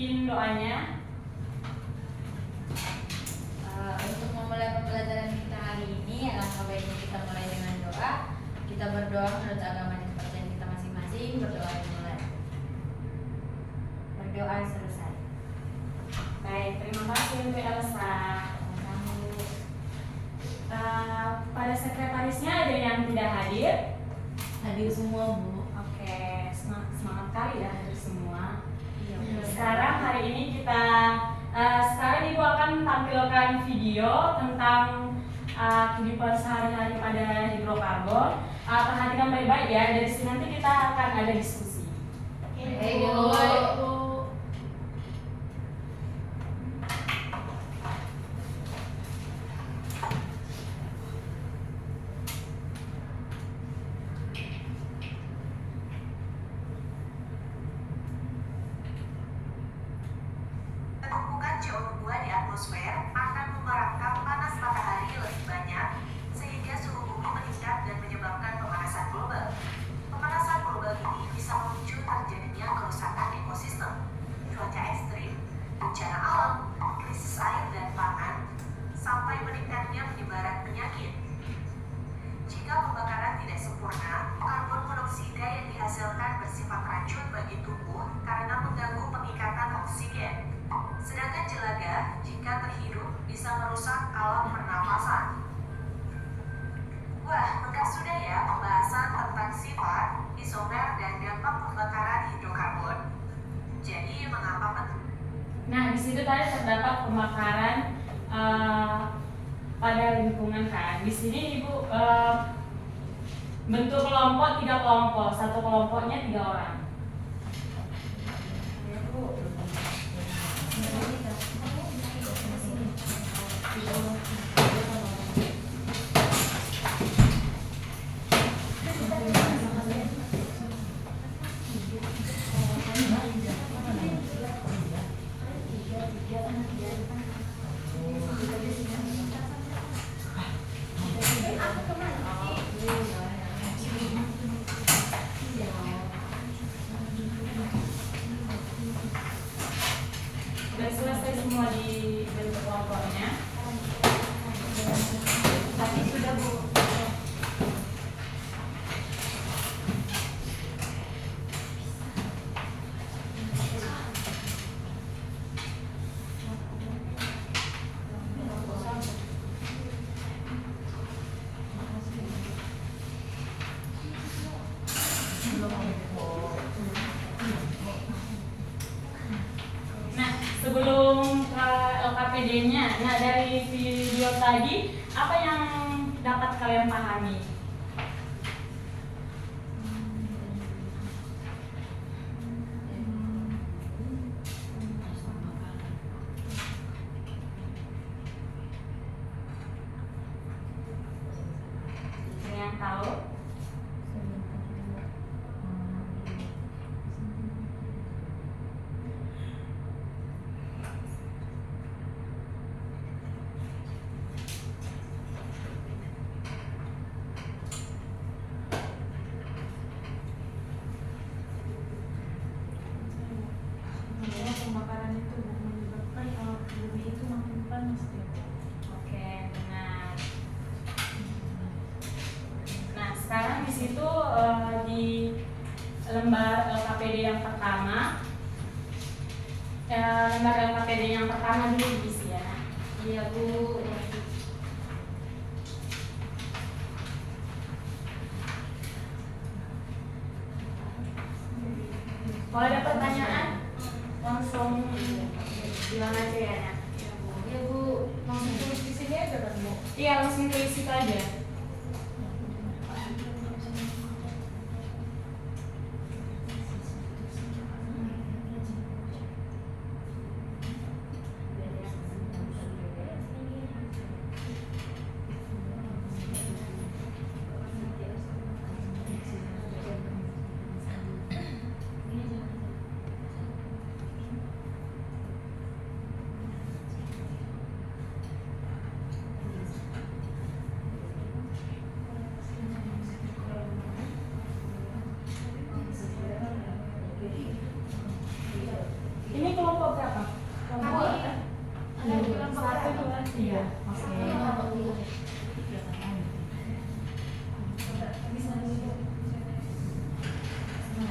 izin doanya. Untuk memulai pembelajaran kita hari ini, alangkah baiknya kita mulai dengan doa. Kita berdoa menurut agama dan kepercayaan kita masing-masing. Berdoa dimulai. Berdoa selesai. Baik, terima kasih untuk Elsa. Pada sekretarisnya ada yang tidak hadir? Hadir semua, Bu. Oke, semangat kali ya hadir semua. Iya, Sekarang hari ini kita sekarang Ibu akan tampilkan video tentang kehidupan sehari-hari pada hidrokarbon. Perhatikan baik-baik ya. Dari sini nanti kita akan ada diskusi. Baik, Bu. Penumpukan CO2 di atmosfer akan memerangkap panas matahari lebih banyak sehingga suhu bumi meningkat dan menyebabkan pemanasan global. Pemanasan global ini bisa memicu terjadinya kerusakan ekosistem, cuaca ekstrim, bencana alam, krisis air dan pangan, sampai meningkatnya penyebaran penyakit. Jika pembakaran tidak sempurna, karbon monoksida yang dihasilkan bersifat racun bagi tubuh karena mengganggu pengikatan oksigen. Sedangkan jelaga, jika terhirup, bisa merusak alam pernapasan. Wah, lengkap sudah ya pembahasan tentang sifat, isomer, dan dampak pembakaran hidrokarbon. Jadi, mengapa penting? Nah, di situ tadi terdapat pembakaran pada lingkungan kan. Di sini Ibu bentuk kelompok 3 kelompok, satu kelompoknya 3 orang. Ya, Bu. Sudah selesai semua di bentuk kelompoknya. Tapi sudah, Bu. Nah, sebelum ke LKPD-nya, nah dari video tadi apa yang dapat kalian pahami? Ada yang tahu? Pembakaran itu menyebabkan bumi itu makin panas ya. Oke, benar. Nah, sekarang di situ di lembar LKPD yang pertama, lembar LKPD yang pertama dulu diisi ya. Iya, Bu. Kalau ada pertanyaan, langsung bilang aja ya. Nak. Iya, Bu. Langsung tulis di sini aja kan, Bu? Iya, langsung tulis itu aja. kelompok berapa? Kelompok Ada kelompok satu, berapa? dua, tiga. Oke.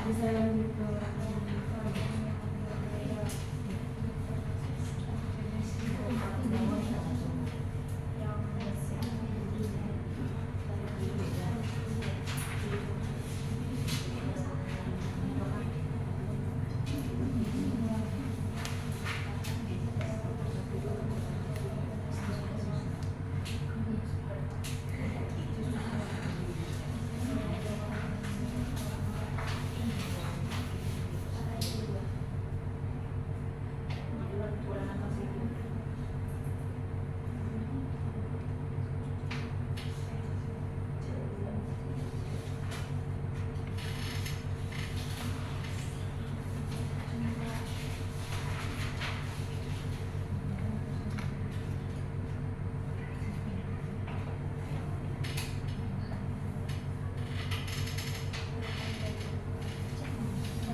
Bisa lanjut ke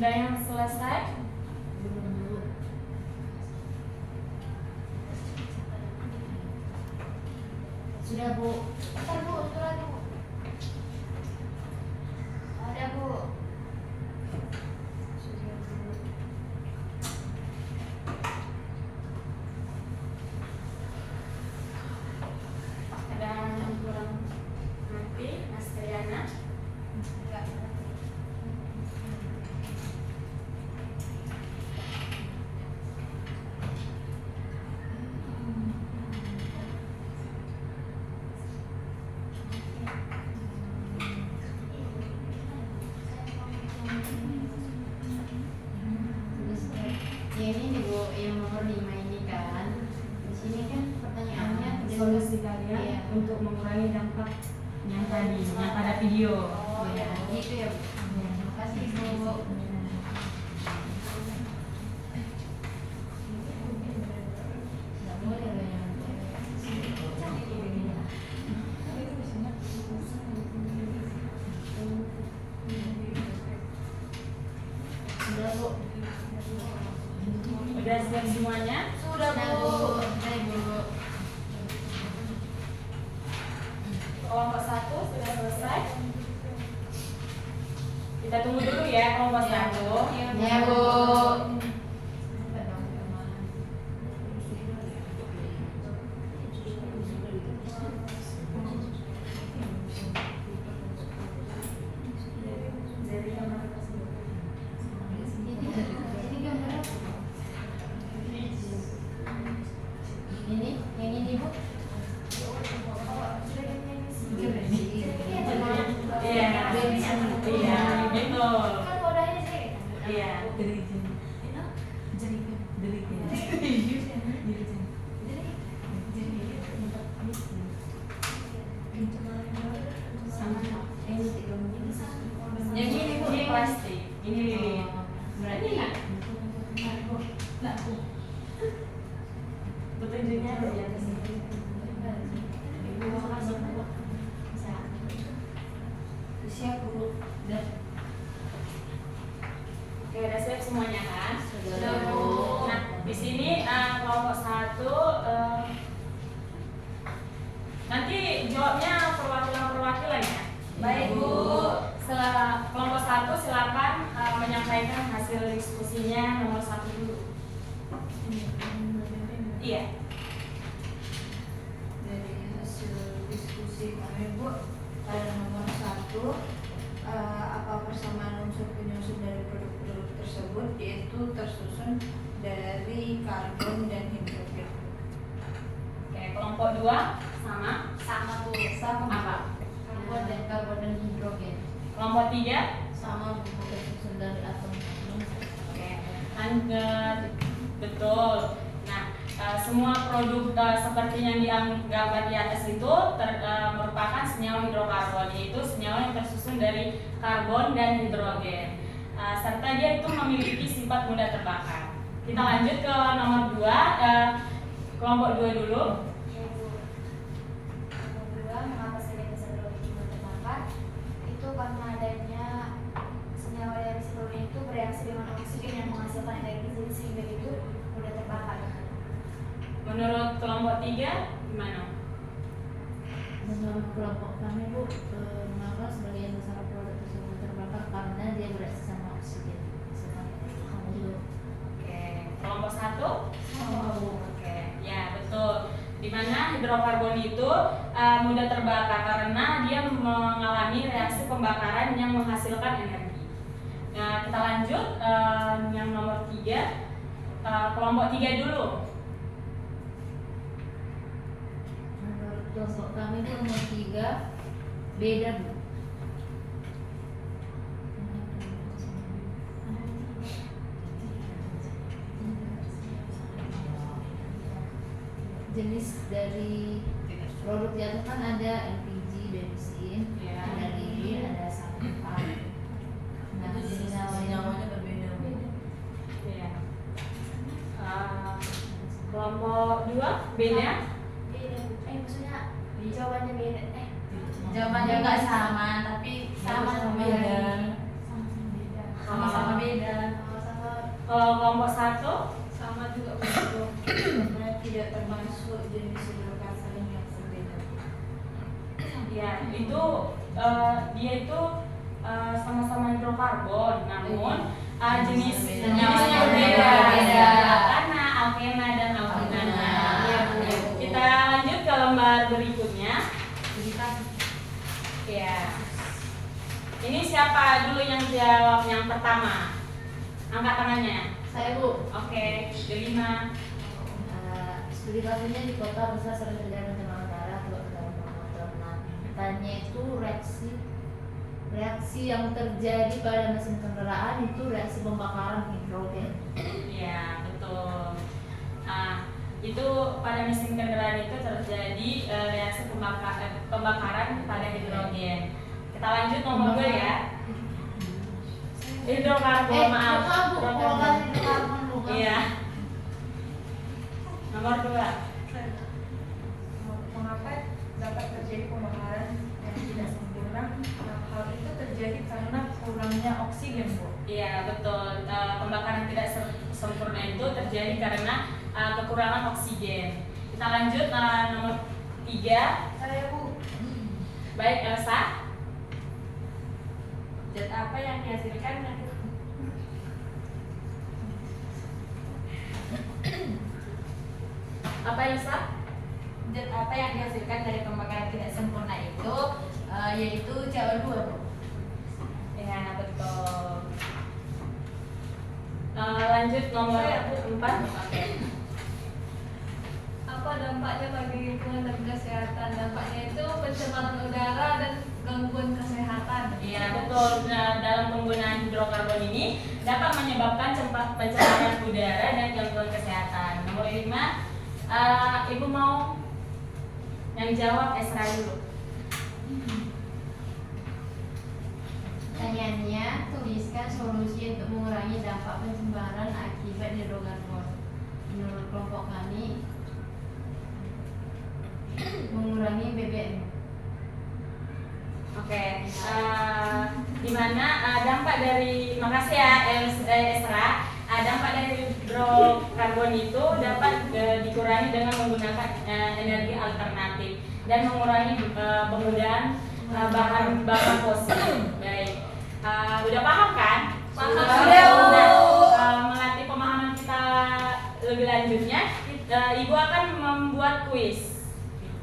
Ada yang selesai? Sudah Bu. Bentar Bu, itu lagi Bu. Ada Bu. Sudah Bu. Ada yang kurang nanti, Mas Triana? Enggak. Ya ini nih Bu, yang nomor 5 ini kan. Di sini kan pertanyaannya Solusi kalian Iya. untuk mengurangi dampak yang tadi, yang pada video. Oh ya, gitu ya Bu. Terima kasih Bu. Nggak boleh loh yang sudah Bu. Udah siap semuanya? Sudah Bu. Sudah Bu. Kelompok 1 sudah selesai. Kita tunggu dulu ya kelompok 1. Ya Bu. Ini, yang ini Bu. Iya, iya, betul. Kan wadahnya sih. Iya. Yang ini Bu, ini plastik. Ini lilin. Berarti nggak? Petunjuknya ada di atas ini. Siap Bu. Dan Oke, udah siap semuanya kan? Sudah, Bu. Nah, di sini kelompok 1 nanti jawabnya perwakilan ya. Baik, Bu. Setelah kelompok 1 silakan menyampaikan hasil diskusinya nomor 1 dulu. Iya. Dari hasil diskusi kami Bu, pada nomor 1 apa persamaan unsur penyusun dari produk-produk tersebut, yaitu tersusun dari karbon dan hidrogen. Oke, kelompok 2 sama. sama Bu. Sama apa? Karbon dan hidrogen. Kelompok 3 Sama Bu, tersusun dari atom. Oke, lanjut. Betul. Nah, semua produk seperti yang digambar di atas itu merupakan senyawa hidrokarbon, yaitu senyawa yang tersusun dari karbon dan hidrogen. Serta dia itu memiliki sifat mudah terbakar. Kita lanjut ke nomor 2, kelompok 2 dulu. Ya Bu. Nomor 2, mengapa senyawa hidrogen mudah terbakar? Itu karena adanya senyawa dari hidrogen itu bereaksi dengan oksigen yang menghasilkan energi, sehingga itu Menurut kelompok 3 gimana? Menurut kelompok kami Bu, maka sebagian besar produk tersebut terbakar karena dia bereaksi sama oksigen. Kamu juga. Oke, kelompok 1? Oke, ya betul. Dimana hidrokarbon itu mudah terbakar karena dia mengalami reaksi pembakaran yang menghasilkan energi. Nah, kita lanjut yang nomor 3, kelompok 3 dulu. Menurut kelompok kami itu nomor 3 beda Bu. Jenis dari produk itu kan ada LPG, bensin, Ya. ada lilin, ada sampah. Nah, jenis Senyawanya berbeda. Iya. Kelompok 2 beda. maksudnya jawabannya beda. Jawabannya nggak sama, tapi Sama-sama beda. beda. Sama-sama beda. Sama-sama Kalau kelompok 1 Sama juga begitu. Karena tidak termasuk jenis hidrokarbon yang berbeda. ya itu dia itu sama-sama hidrokarbon, namun jenisnya berbeda. Beda. Alkana, alkena dan alkenana. Kita lanjut ke lembar berikutnya. Ya. Ini siapa dulu yang jawab yang pertama? Angkat tangannya. saya Bu. Oke, kelima. Studi kasusnya di kota besar sering terjadi bencana udara atau kendaraan bermotor. Nah, tanya itu reaksi yang terjadi pada mesin kendaraan itu reaksi pembakaran hidrogen. Iya, betul. Itu pada mesin kendaraan itu terjadi reaksi pembakaran pada hidrogen. Kita lanjut nomor 2 ya. Hidrokarbon, maaf. Hidrokarbon. Iya. Nomor 2. Mengapa dapat terjadi pembakaran yang tidak sempurna? Nah, hal itu terjadi karena kurangnya oksigen, Bu. Iya, betul. Pembakaran tidak sempurna itu terjadi karena kekurangan oksigen. Kita lanjut nomor 3. Saya, Bu. Baik, Elsa. Zat apa yang dihasilkan dari Apa, Elsa? Zat apa yang dihasilkan dari pembakaran tidak sempurna itu yaitu CO2, Bu. Ya, betul. Lanjut nomor 4. Oke. Apa dampaknya bagi lingkungan dan kesehatan? Dampaknya itu pencemaran udara dan gangguan kesehatan. Iya, betul. Nah, dalam penggunaan hidrokarbon ini dapat menyebabkan pencemaran udara dan gangguan kesehatan. Nomor 5, Ibu mau yang jawab Esra dulu. Pertanyaannya, tuliskan solusi untuk mengurangi dampak pencemaran akibat hidrokarbon. Menurut kelompok kami, mengurangi BBM. Oke, di mana dampak dari, makasih ya Esra, dampak dari hidrokarbon itu dapat dikurangi dengan menggunakan energi alternatif dan mengurangi penggunaan bahan bakar fosil. Baik, udah paham kan? Paham. Nah, melatih pemahaman kita lebih lanjutnya, Ibu akan membuat kuis.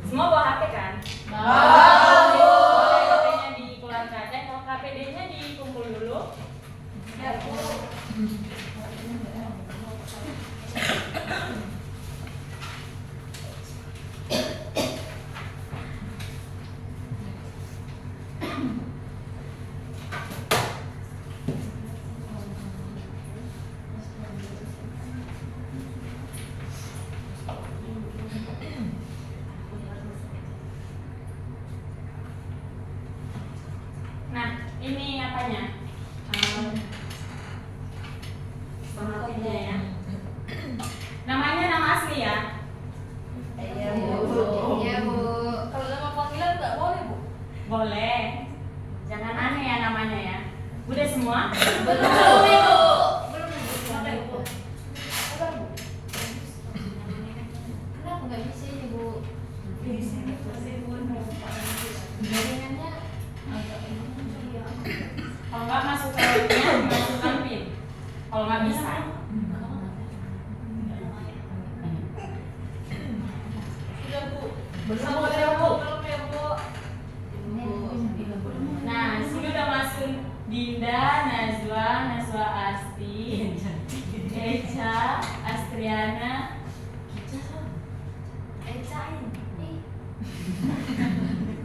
Semua bawa HP kan? Boleh HP-nya dikeluarkan. Kalau KPD-nya dikumpul dulu. Ya, Bu. Nah, ini apanya? Pengertiannya ya. Namanya nama asli ya? Iya, Bu. Iya, Bu. Kalau nama panggilan nggak boleh, Bu. Boleh. Jangan aneh ya namanya ya. Udah semua? Belum, Ibu. Belum, Bu. Oke, Bu. Sabar, Bu. nggak bisa ini Bu. Jaringannya agak ini ya. Kalau nggak masuk ke webnya, masukkan pin. Kalau nggak bisa. Sudah Bu. Belum Ya ya, Bu. Bu. Belum ya Bu. Nah, di sini udah masuk Dinda, Najwa Asti, Eca, Astriana,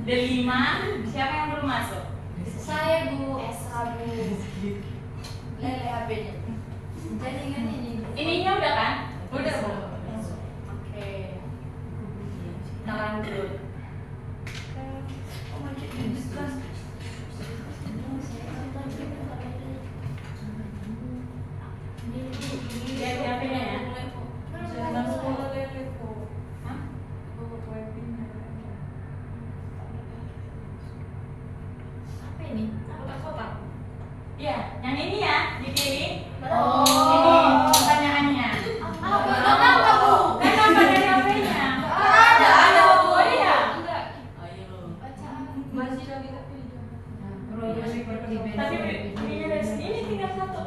Delima. Siapa yang belum masuk? Saya Bu. Esra Bu. Lele HP-nya. Jaringan ini. Ininya udah kan? Udah Bu. Oke. Kita lanjut. Lihat HP-nya ya. Jangan sekolah lele kok. Hah? Webinar. Apa ini? Kotak-kotak. Iya, yang ini ya, dipilih. Oh. Ini pertanyaannya. Kenapa Bu? Kenapa dari HP-nya? Ada Bu. Oh iya. Enggak. Masih lagi Tapi ininya dari sini tinggal satu.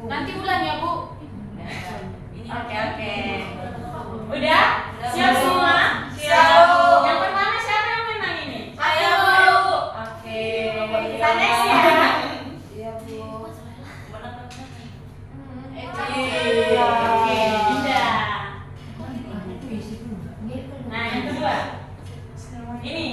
Nanti bulan ya Bu. Oke. Udah? Siap semua? Siap. Yang pertama siapa yang menang ini? Saya Bu. Oke. Kita next ya. Iya Bu. Oke, Dinda. Nah, yang kedua. Ini.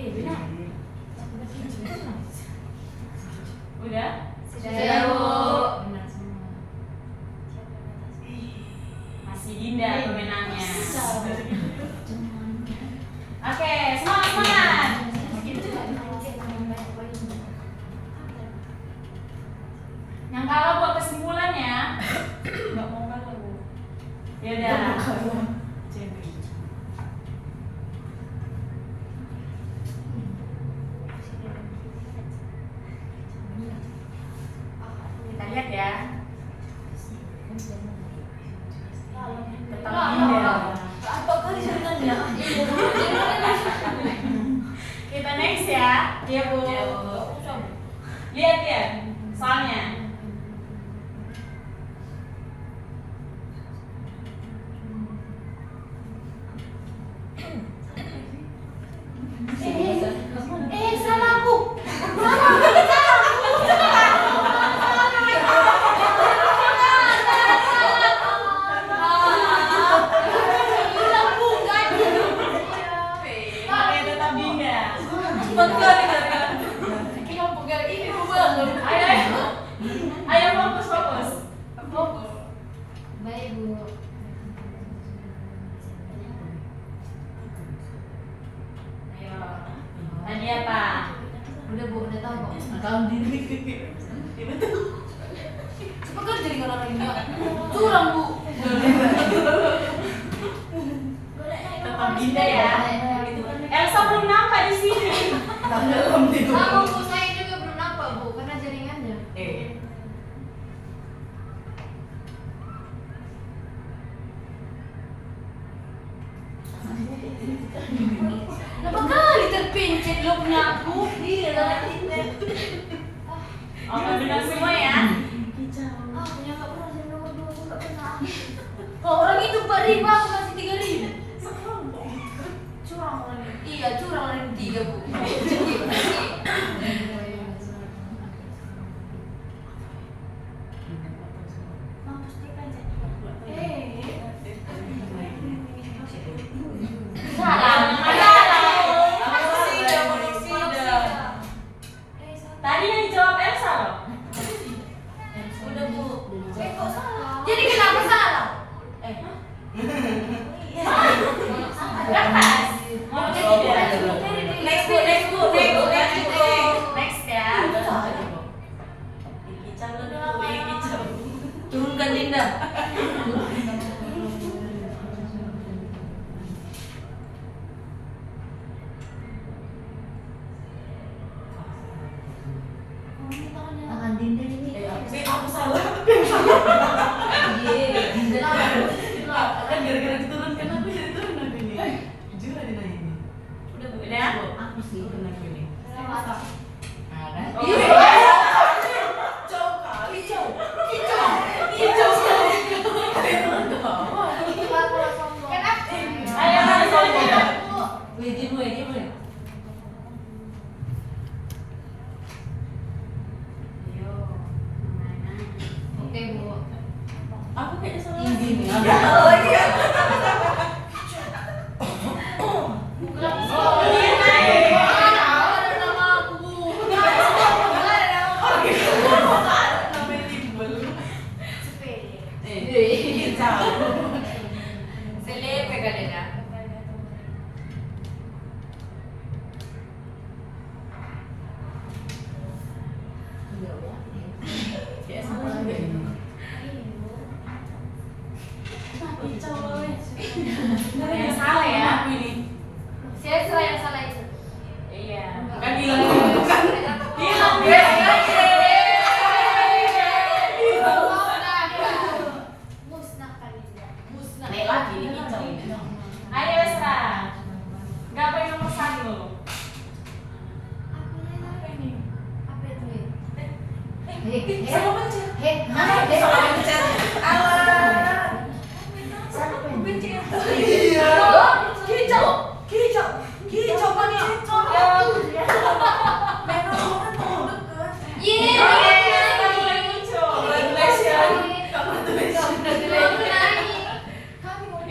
Benar. Udah? Sudah Bu. Masih Dinda pemenangnya. Oke, semangat. Yang kalah buat kesimpulan ya. Nggak mau kalah Bu. Ya udah. Kita lihat ya. Tetap Dinda. Apa kali jaringannya? Kita next ya. Iya Bu. Lihat ya, soalnya. Salah Bu. Oke, tetap Dinda. Ayo fokus. Baik Bu. Ayo. Tadi apa? Udah Bu, udah tahu kok. Cepat kan jadi orang ini. Curang Bu. Tetap Dinda ya. Elsa belum nampak di sini. Sama Bu, saya juga belum nampak Bu, karena jaringannya. Kenapa kali terpencet locknya aku? Iya, Oke, benar semua ya. Ah, punya nggak pernah jadi nomor 2, aku nggak pernah. Oh, orang itu 4.000, aku kasih 3.000. Curang orang ini. Iya, curang orang ini 3 Bu. Mampus dia kan Tadi yang dijawab Elsa loh. udah Bu. Kok salah? Jadi kenapa salah? Kertas. Mau tidak? Next Bu. Next ya. Turunkan Dinda. Aku kayaknya salah. Ini. Oh iya. Oh, iya. ada nama aku. Namanya timbul. Sepele. Kicau. Selepe kan ya. Kayak sama lagi. Kicau loh. Yang salah ya aku ini. Siapa yang salah itu? Iya. Kan bilang bukan. Bilang ya. Musnah Kalinda. Musnah. Nek lagi ini kicau ini. Ayo Esra. Gapai nomor 1. Apa ini? Apa itu? Sama pencet. Salah pencet. Alah. Pencet. Iya. Kicau. Kicau. Kicau kan ya.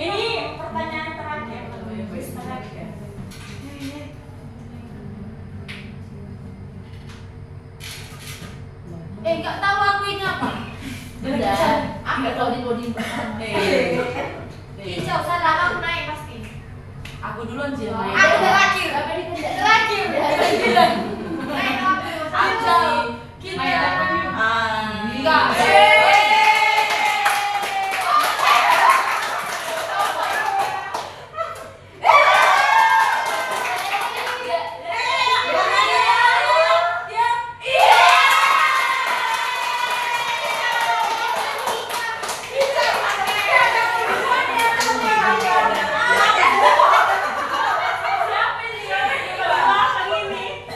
Ini pertanyaan terakhir. Kuis terakhir. Enggak tahu aku ini apa. Udah. Aku tahu di body. Kicau salah aku naik pasti. Aku duluan sih. Aku terakhir. Terakhir. Naik aku. Aku sih. Kita. Enggak.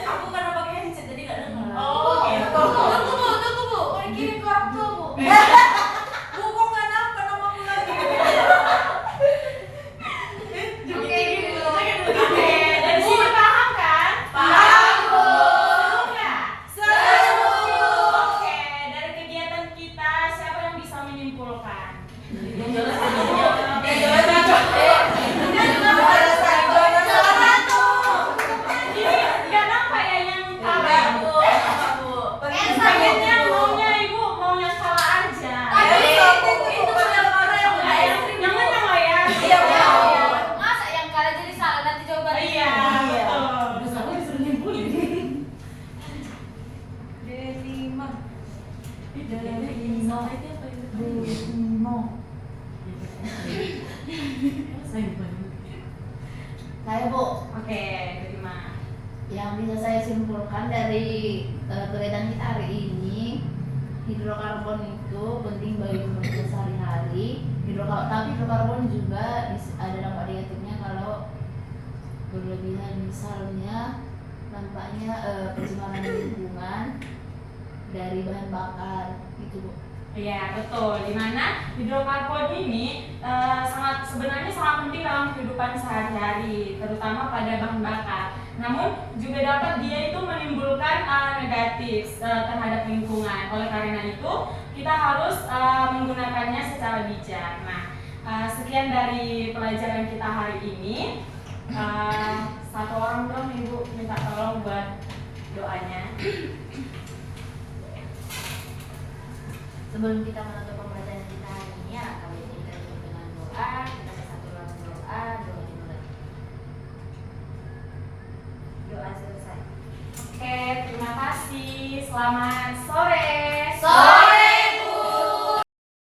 Aku karena pakai headset jadi nggak dengar. Oh, gitu. Tunggu Bu. Udah kirim ke orang tua Bu. Bu, kok nggak nampak namaku lagi? Oke, Bu. Oke, dari sini paham kan? Paham, Bu. Seru nggak? Seru. Oke, dari kegiatan kita siapa yang bisa menyimpulkan? Yang jelas yang jelas ini nggak nampak ya yang pengennya maunya ibu maunya salah aja. Yang menang lah ya. Iya. Masa yang kalah jadi salah nanti jawabannya? Iya. Betul. Bersama disuruh nyimpulin. D5. Saya Bu, Oke, terima. yang bisa saya simpulkan dari kegiatan kita hari ini, hidrokarbon itu penting bagi manusia sehari-hari. Tapi hidrokarbon juga ada dampak negatifnya kalau berlebihan, misalnya nampaknya pencemaran lingkungan dari bahan bakar itu Bu. Iya, betul. Dimana hidrokarbon ini sebenarnya sangat penting dalam kehidupan sehari-hari, terutama pada bahan bakar. Namun juga dapat dia itu menimbulkan negatif terhadap lingkungan. Oleh karena itu, kita harus menggunakannya secara bijak. Nah, sekian dari pelajaran kita hari ini. Satu orang dong Ibu minta tolong buat doanya. Sebelum kita menutup pembelajaran kita hari ini, alangkah baiknya kita tutup dengan doa. Kita bersatu dalam doa dimulai. Doa selesai. Oke, terima kasih. Selamat sore.